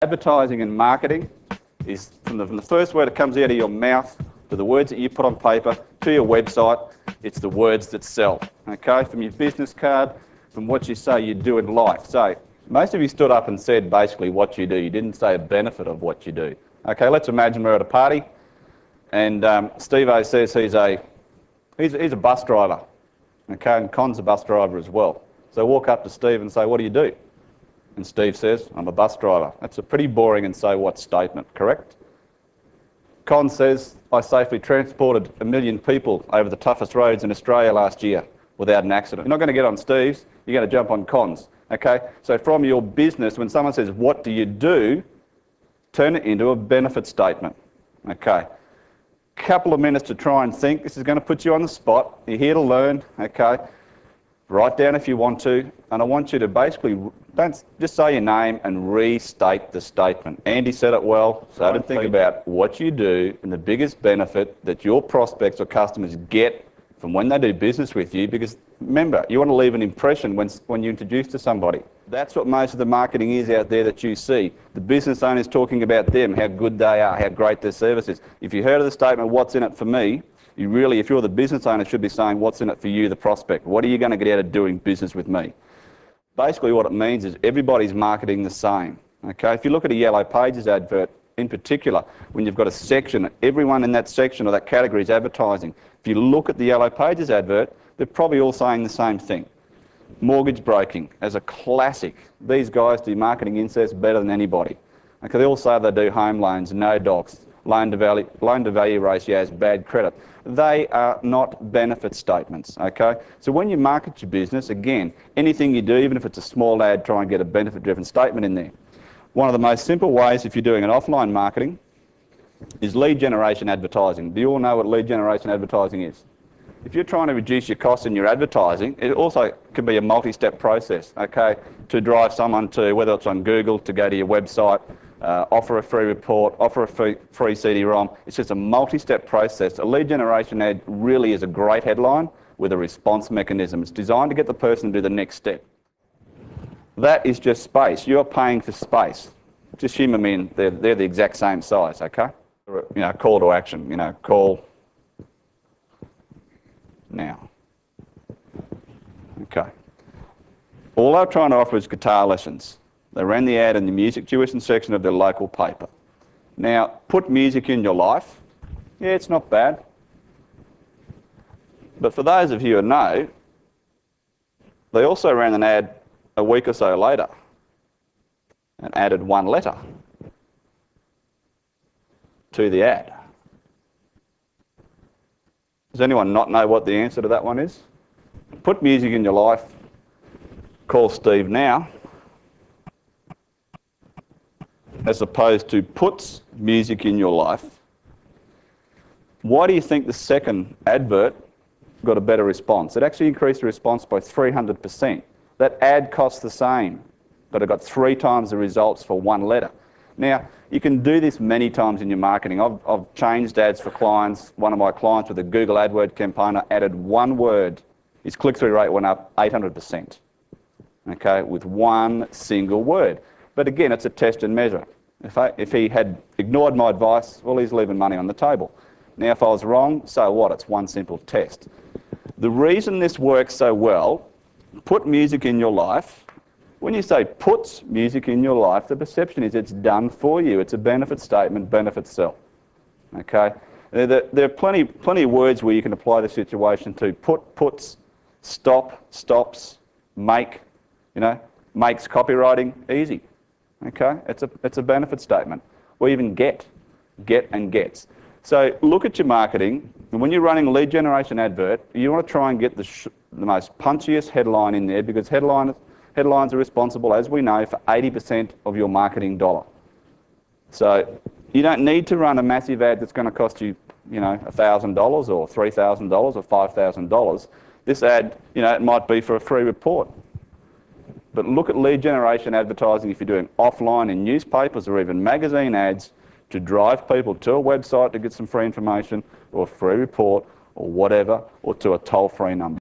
Advertising and marketing is from the first word that comes out of your mouth to the words that you put on paper to your website. It's the words that sell, okay? From your business card, from what you say you do in life. So most of you stood up and said basically what you do. You didn't say a benefit of what you do. Okay, let's imagine we're at a party and Steve-O says he's a bus driver, okay, and Con's a bus driver as well. So walk up to Steve and say, what do you do? And Steve says, I'm a bus driver. That's a pretty boring and so what statement, correct? Con says, I safely transported 1 million people over the toughest roads in Australia last year without an accident. You're not going to get on Steve's, you're going to jump on Con's, okay? So from your business, when someone says, what do you do? Turn it into a benefit statement, okay? Couple of minutes to try and think. This is going to put you on the spot. You're here to learn, okay? Write down if you want to, and I want you to basically, don't just say your name and restate the statement. Andy said it well, so don't think about what you do and the biggest benefit that your prospects or customers get from when they do business with you, because remember, you want to leave an impression when you introduce to somebody. That's what most of the marketing is out there that you see. The business owners talking about them, how good they are, how great their service is. If you heard of the statement, what's in it for me, you really, if you're the business owner, should be saying, what's in it for you, the prospect? What are you going to get out of doing business with me? Basically what it means is everybody's marketing the same. Okay? If you look at a Yellow Pages advert in particular, when you've got a section, everyone in that section or that category is advertising. If you look at the Yellow Pages advert, they're probably all saying the same thing. Mortgage broking as a classic. These guys do marketing inserts better than anybody. Okay? They all say they do home loans, no docs, loan to value ratios, bad credit. They are not benefit statements, okay? So when you market your business, again, anything you do, even if it's a small ad, try and get a benefit-driven statement in there. One of the most simple ways, if you're doing an offline marketing, is lead generation advertising. Do you all know what lead generation advertising is? If you're trying to reduce your costs in your advertising, it also can be a multi-step process, okay, to drive someone to, whether it's on Google, to go to your website, offer a free report, offer a free CD-ROM. It's just a multi-step process. A lead generation ad really is a great headline with a response mechanism. It's designed to get the person to do the next step. That is just space. You're paying for space. Just human men, they're the exact same size, okay? You know, call to action, you know, call now. Okay. All they're trying to offer is guitar lessons. They ran the ad in the music tuition section of their local paper. Now, put music in your life. Yeah, it's not bad. But for those of you who know, they also ran an ad a week or so later and added one letter to the ad. Does anyone not know what the answer to that one is? Put music in your life. Call Steve now. As opposed to puts music in your life. Why do you think the second advert got a better response? It actually increased the response by 300%. That ad cost the same, but it got 3 times the results for one letter. Now, you can do this many times in your marketing. I've changed ads for clients. One of my clients with a Google AdWords campaign, I added one word. His click-through rate went up 800%, okay, with one single word. But again, it's a test and measure. If he had ignored my advice, well, he's leaving money on the table. Now, if I was wrong, so what? It's one simple test. The reason this works so well, put music in your life. When you say puts music in your life, the perception is it's done for you. It's a benefit statement, benefit sell. Okay? There are plenty of words where you can apply the situation to. Put, puts, stop, stops, make, you know, makes copywriting easy. Okay? It's a benefit statement. Or even get and gets. So look at your marketing, and when you're running a lead generation advert, you want to try and get the most punchiest headline in there, because headlines are responsible, as we know, for 80% of your marketing dollar. So you don't need to run a massive ad that's going to cost you, you know, $1,000 or $3,000 or $5,000. This ad, you know, it might be for a free report. But look at lead generation advertising if you're doing offline in newspapers or even magazine ads to drive people to a website to get some free information or a free report or whatever, or to a toll-free number.